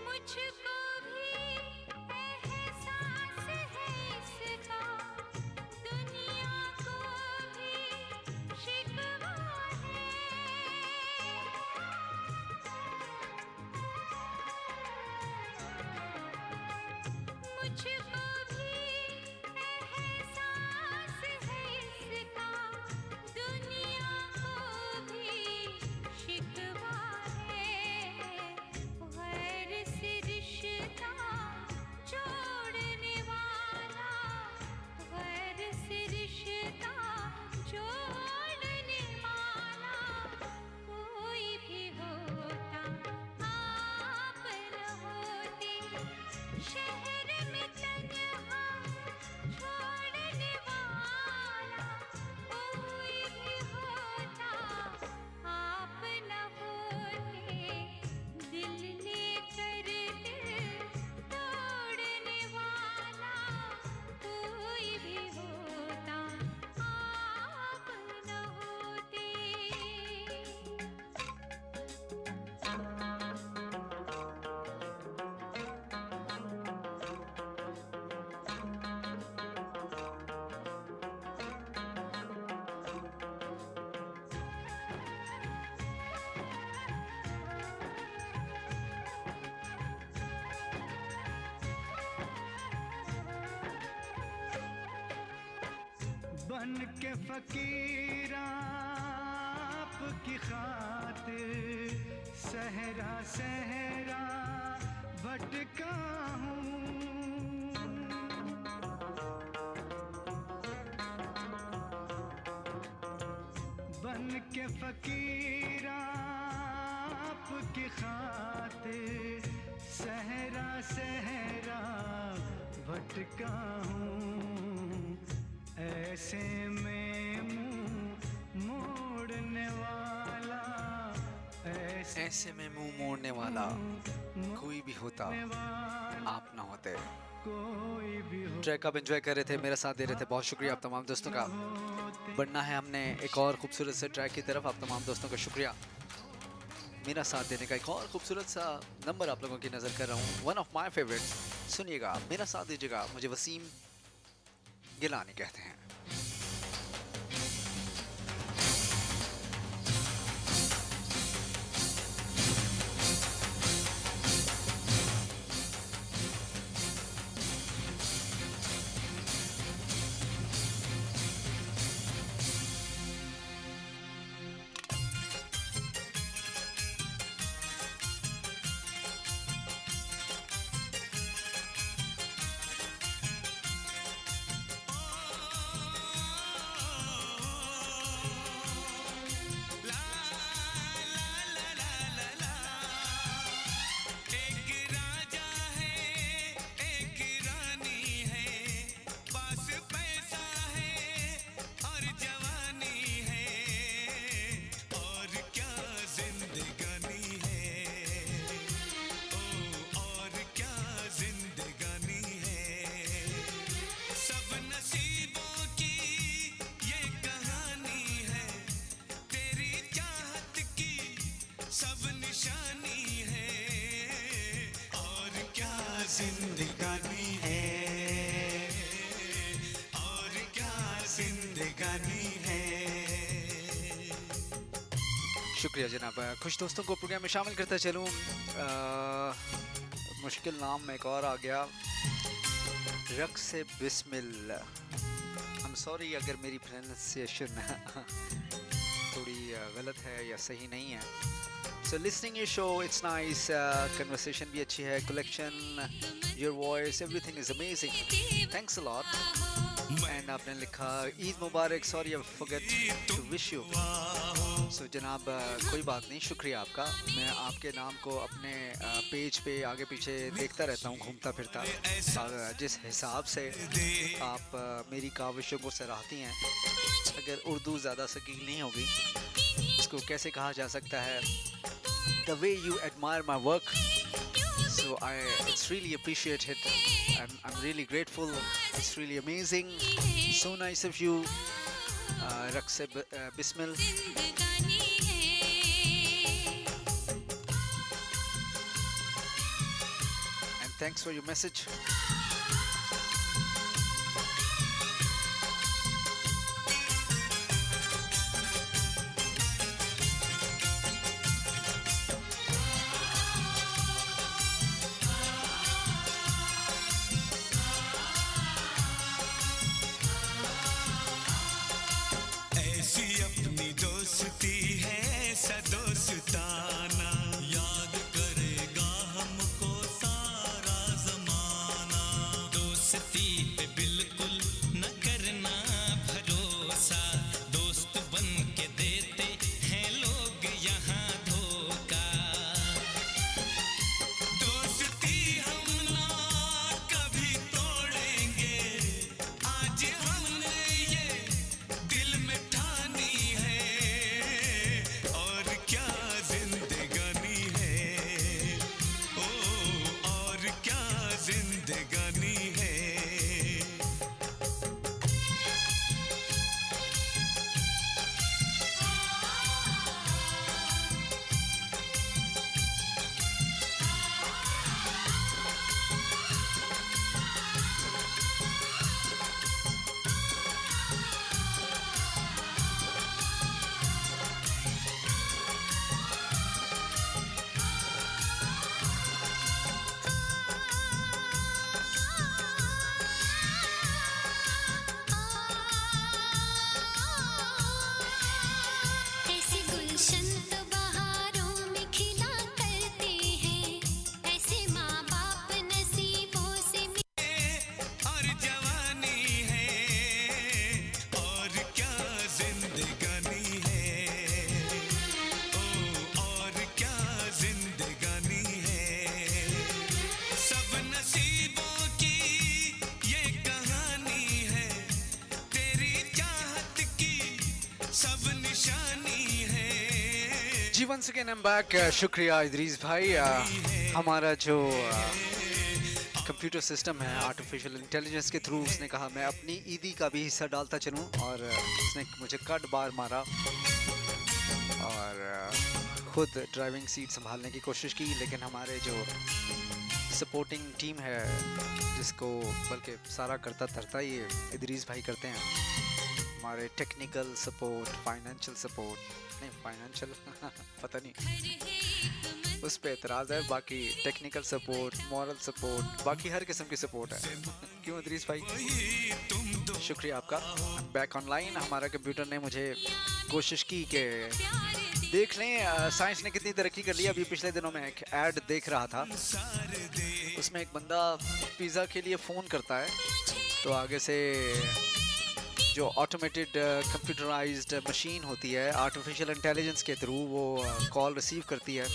मुझको भी एहसास है इसका, दुनिया को भी शिकवा है। मुझको भी एहसास है इसका, दुनिया को भी शिकवा है। गैर से रिश्ता जोड़ने वाला, गैर से रिश्ता जोड़ने वाला कोई भी होता आप न होते। शहर में तन्हा छोड़ने वाला कोई भी होता आप न होते। दिल लेकर दिल तोड़ने वाला कोई भी होता आप न होते। बन के फकीर आपकी खातिर सहरा सहरा भटका हूँ। बन के फकीर आपकी खातिर सहरा सहरा भटका हूँ। ऐसे में मुंह मोड़ने वाला, ऐसे में मुंह मोड़ने वाला कोई भी होता आप ना होते। कोई भी हो ट्रैक आप एंजॉय कर रहे थे, मेरा साथ दे रहे थे, बहुत शुक्रिया आप तमाम दोस्तों का। बढ़ना है हमने एक और खूबसूरत से ट्रैक की तरफ। आप तमाम दोस्तों का शुक्रिया मेरा साथ देने का। एक और खूबसूरत सा नंबर आप लोगों की नज़र कर रहा हूँ, वन ऑफ माई फेवरेट। सुनिएगा, मेरा साथ दीजिएगा। मुझे वसीम गिलानी कहते हैं। जिंदगानी है और क्या जिंदगानी है। शुक्रिया जनाब। खुश दोस्तों को प्रोग्राम में शामिल करता चलूँ। मुश्किल नाम में एक और आ गया, रक्स से बिस्मिल। I'm सॉरी अगर मेरी प्रोनाउंसिएशन थोड़ी गलत है या सही नहीं है। So listening your show, it's nice. Conversation भी अच्छी है, collection, your voice, everything is amazing. Thanks a lot. And आपने लिखा ईद मुबारक, sorry I forget to wish you. So जनाब कोई बात नहीं, शुक्रिया आपका। मैं आपके नाम को अपने पेज पे आगे पीछे देखता रहता हूँ, घूमता फिरता। और जिस हिसाब से आप मेरी काविशों को सराहती हैं, अगर उर्दू ज़्यादा सकील नहीं होगी, इसको कैसे कहा जा सकता है, the way you admire my work, so it's really appreciated. I'm really grateful. It's really amazing. So nice of you, Rakse Bismil. जिंदगानी है। And thanks for your message. ऐसी अपनी दोस्ती है, ऐसा दोस्ताना, याद करेगा हमको सारा जमाना। दोस्ती पे बिल्कुल न करना भरोसा, दोस्त बन के देते हैं लोग यहाँ धोखा। दोस्ती हम ना कभी तोड़ेंगे, आज हमने ये दिल में ठानी है। और क्या जिंदगानी है, ओ और क्या जिंदगानी है। ऐसे गुलशन तो बहारों में खिला करते हैं, ऐसे माँ बाप नसीबों से और जवानी है, और क्या जिंदगानी है, ओ और क्या जिंदगानी है। सब नसीबों की ये कहानी है, तेरी चाहत की सब निशानी है। जी once again I am back. शुक्रिया इदरीस भाई। हमारा जो कंप्यूटर सिस्टम है आर्टिफिशियल इंटेलिजेंस के थ्रू, उसने कहा मैं अपनी ईदी का भी हिस्सा डालता चलूं, और उसने मुझे कट बार मारा और खुद ड्राइविंग सीट संभालने की कोशिश की। लेकिन हमारे जो सपोर्टिंग टीम है, जिसको बल्कि सारा करता धरता ये इदरीस भाई करते हैं, हमारे टेक्निकल सपोर्ट, फाइनेंशियल सपोर्ट, नहीं फाइनेंशियल पता नहीं उस पे एतराज़ है, बाकी टेक्निकल सपोर्ट, मॉरल सपोर्ट, बाकी हर किस्म की सपोर्ट है। क्यों इदरीस भाई, शुक्रिया आपका। Back online. हमारा कंप्यूटर ने मुझे कोशिश की कि देख लें साइंस ने कितनी तरक्की कर ली। अभी पिछले दिनों में एक ऐड देख रहा था, उसमें एक बंदा पिज़्ज़ा के लिए फ़ोन करता है, तो आगे से जो ऑटोमेटेड कंप्यूटराइज्ड मशीन होती है, आर्टिफिशियल इंटेलिजेंस के थ्रू वो कॉल रिसीव करती है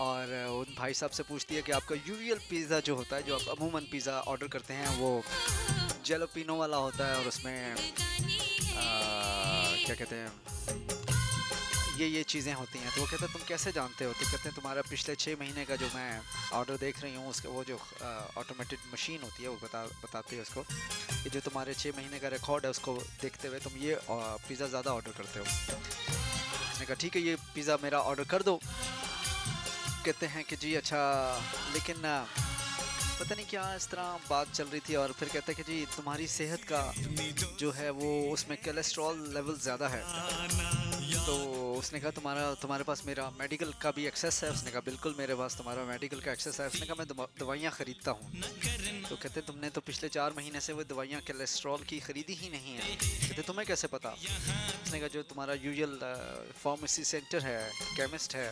और उन भाई साहब से पूछती है कि आपका यूजुअल पिज़्ज़ा जो होता है, जो आप अमूमन पिज़्ज़ा ऑर्डर करते हैं, वो जेलोपिनो वाला होता है और उसमें क्या कहते हैं, ये चीज़ें होती हैं। तो वो कहता है तुम कैसे जानते हो? तो कहते हैं तुम्हारा पिछले 6 महीने का जो मैं ऑर्डर देख रही हूँ, उसका वो जो ऑटोमेटेड मशीन होती है वो बताती है उसको कि जो तुम्हारे 6 महीने का रिकॉर्ड है, उसको देखते हुए तुम ये पिज़्ज़ा ज़्यादा ऑर्डर करते हो। उसने कहा ठीक है, ये पिज़्ज़ा मेरा ऑर्डर कर दो। कहते हैं कि जी अच्छा, लेकिन पता नहीं क्या इस तरह बात चल रही थी, और फिर कहते हैं कि जी तुम्हारी सेहत का जो है वो उसमें कोलेस्ट्रॉल लेवल ज़्यादा है, तो उसने कहा तुम्हारे पास मेरा मेडिकल का भी एक्सेस है। उसने कहा बिल्कुल मेरे पास तुम्हारा मेडिकल का एक्सेस है। उसने कहा मैं दवाइयाँ ख़रीदता हूँ। तो कहते तुमने तो पिछले 4 महीने से वो दवाइयाँ कोलेस्ट्रॉल की ख़रीदी ही नहीं है। कहते तुम्हें कैसे पता? उसने कहा जो तुम्हारा यूजुअल फार्मेसी सेंटर है, केमिस्ट है,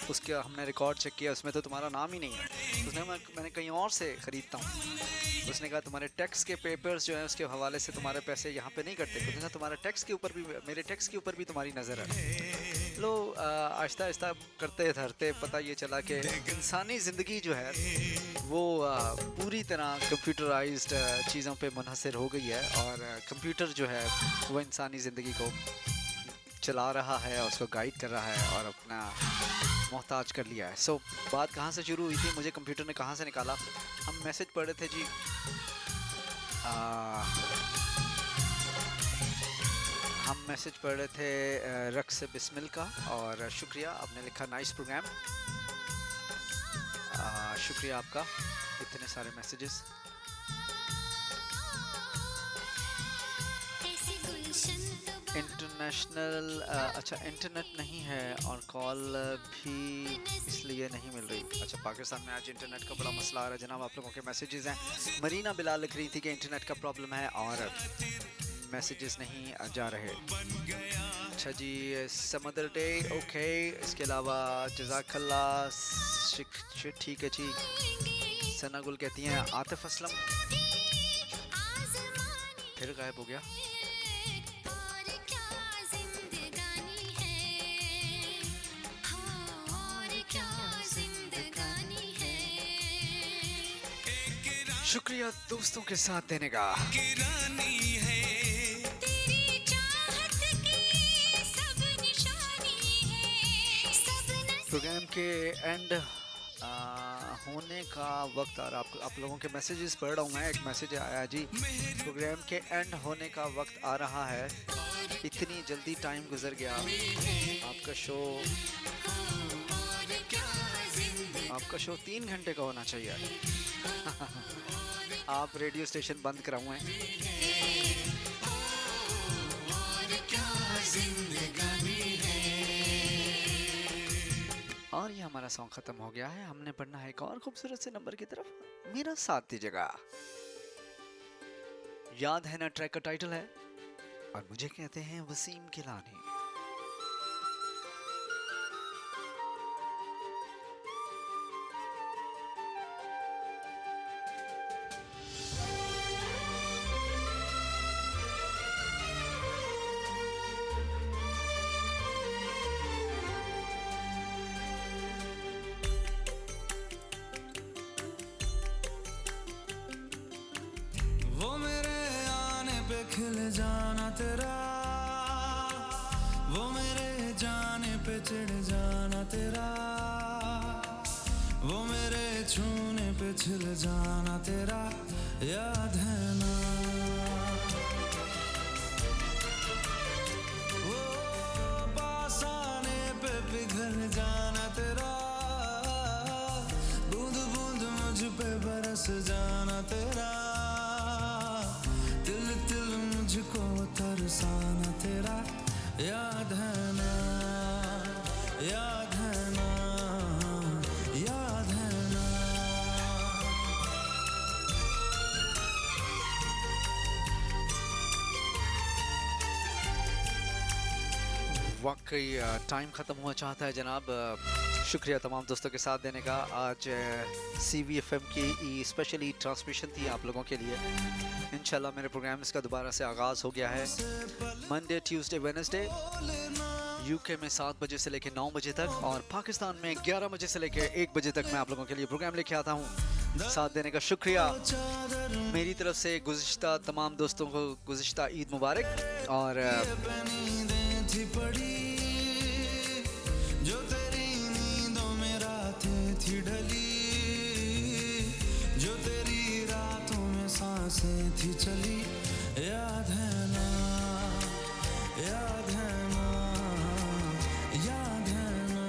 उसका हमने रिकॉर्ड चेक किया, उसमें तो तुम्हारा नाम ही नहीं है। उसने कहा मैंने कहीं और से ख़रीदता हूँ। उसने कहा तुम्हारे टैक्स के पेपर्स जो हैं उसके हवाले से तुम्हारे पैसे यहाँ पे नहीं कटते। उसने कहा तुम्हारा टैक्स के ऊपर भी, मेरे टैक्स के ऊपर भी तुम्हारी नज़र है। लो आहिस्ता आहिस्ता करते धरते पता ये चला कि इंसानी ज़िंदगी जो है वो पूरी तरह कंप्यूटराइज्ड चीज़ों पे मुनहसर हो गई है, और कंप्यूटर जो है वो इंसानी ज़िंदगी को चला रहा है, उसको गाइड कर रहा है और अपना मोहताज कर लिया है। सो बात कहाँ से शुरू हुई थी, मुझे कंप्यूटर ने कहाँ से निकाला? हम मैसेज पढ़ रहे थे जी, हम मैसेज पढ़ रहे थे रक्स बिस्मिल का, और शुक्रिया आपने लिखा नाइस प्रोग्राम। शुक्रिया आपका, इतने सारे मैसेजेस। इंटरनेशनल अच्छा इंटरनेट नहीं है और कॉल भी इसलिए नहीं मिल रही। अच्छा पाकिस्तान में आज इंटरनेट का बड़ा मसला आ रहा है जनाब। आप लोगों के मैसेजेस हैं। मरीना बिलाल लिख रही थी कि इंटरनेट का प्रॉब्लम है और मैसेजेस नहीं जा रहे। अच्छा जी समदर डे ओके। इसके अलावा जज़ाकल्ला ठीक है जी। सना गुल कहती हैं आतिफ असलम फिर गायब हो गया। शुक्रिया दोस्तों के साथ देने का। प्रोग्राम के एंड होने का वक्त आ रहा। आप लोगों के मैसेजेस पढ़ रहा हूँ मैं। एक मैसेज आया जी, प्रोग्राम के एंड होने का वक्त आ रहा है, इतनी जल्दी टाइम गुजर गया। आपका शो 3 घंटे का होना चाहिए। आप रेडियो स्टेशन बंद कराऊँ हैं। और ये हमारा सॉन्ग खत्म हो गया है। हमने पढ़ना है एक और खूबसूरत से नंबर की तरफ। मेरा साथ दीजिएगा। याद है ना ट्रैक का टाइटल है, और मुझे कहते हैं वसीम किलानी। खिल जाना तेरा, वो मेरे जाने पे चिढ़ जाना तेरा, वो मेरे छूने पे छिल जाना तेरा, याद है ना? वो पास आने पे पिघल जाना तेरा, बूंद बूंद मुझ पे बरस जाना तेरा, मुझको तरसाना तेरा, याद है ना? याद है ना? याद है ना? वाकई टाइम ख़त्म हुआ चाहता है जनाब। शुक्रिया तमाम दोस्तों के साथ देने का। आज CVFM की स्पेशली ट्रांसमिशन थी आप लोगों के लिए। इंशाल्लाह मेरे प्रोग्राम इसका दोबारा से आगाज़ हो गया है। मंडे ट्यूसडे वेडनेसडे UK में 7 बजे से लेकर 9 बजे तक, और पाकिस्तान में 11 बजे से लेकर 1 बजे तक मैं आप लोगों के लिए प्रोग्राम लेके आता हूँ। साथ देने का शुक्रिया। मेरी तरफ से गुज़िश्ता तमाम दोस्तों को गुज़िश्ता ईद मुबारक। और जो तेरी नींदों में रातें थी ढली, जो तेरी रातों में सांसें थी चली, याद है ना? याद है ना? याद है ना?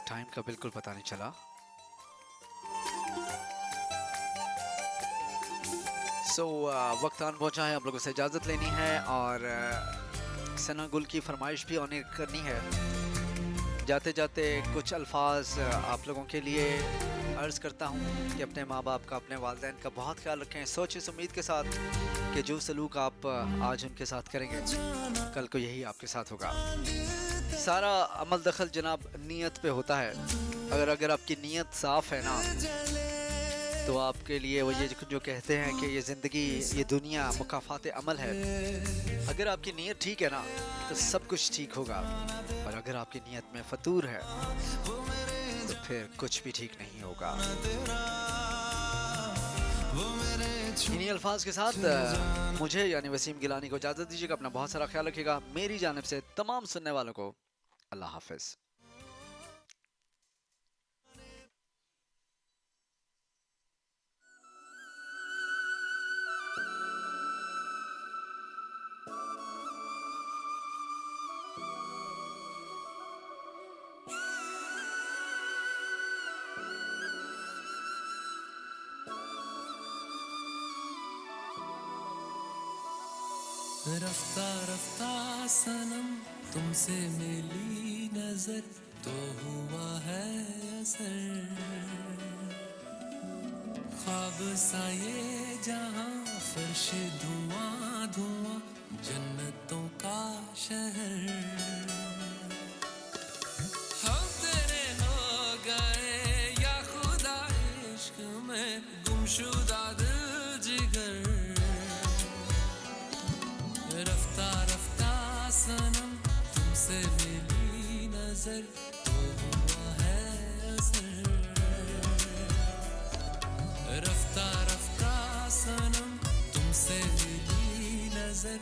टाइम का बिल्कुल पता नहीं चला। वक्त आन पहुंचा है, आप लोगों से इजाज़त लेनी है और सना गुल की फरमाइश भी ऑनर करनी है। जाते जाते कुछ अल्फाज आप लोगों के लिए अर्ज़ करता हूँ कि अपने माँ बाप का, अपने वालिदैन का बहुत ख्याल रखें। सोच इस उम्मीद के साथ कि जो सलूक आप आज उनके साथ करेंगे, कल को यही आपके साथ होगा। सारा अमल दखल जनाब नीयत पे होता है। अगर आपकी नीयत साफ़ है ना, तो आपके लिए वो ये जो कहते हैं कि ये ज़िंदगी, ये दुनिया मुकाफ़ात अमल है। अगर आपकी नीयत ठीक है ना, तो सब कुछ ठीक होगा। और अगर आपकी नीयत में फतूर है, तो फिर कुछ भी ठीक नहीं होगा। इन्हीं अल्फाज के साथ मुझे यानी वसीम गिलानी को इजाज़त दीजिएगा। अपना बहुत सारा ख्याल रखिएगा। मेरी जानिब से तमाम सुनने वालों को अल्लाह हाफ़िज़। रफ्ता रफ्ता सनम तुमसे मिली नजर तो हुआ है असर। ख्वाब सा ये जहां, फर्श धुआं धुआं, जन्नतों का शहर। हम तेरे हो गए या खुदा इश्क में गुमशुदा दिल जिगर। रफ्ता रफ्ता सनम तुमसे मिली नजर तो हुआ है असर। रफ्ता रफ्ता सनम तुमसे मिली नजर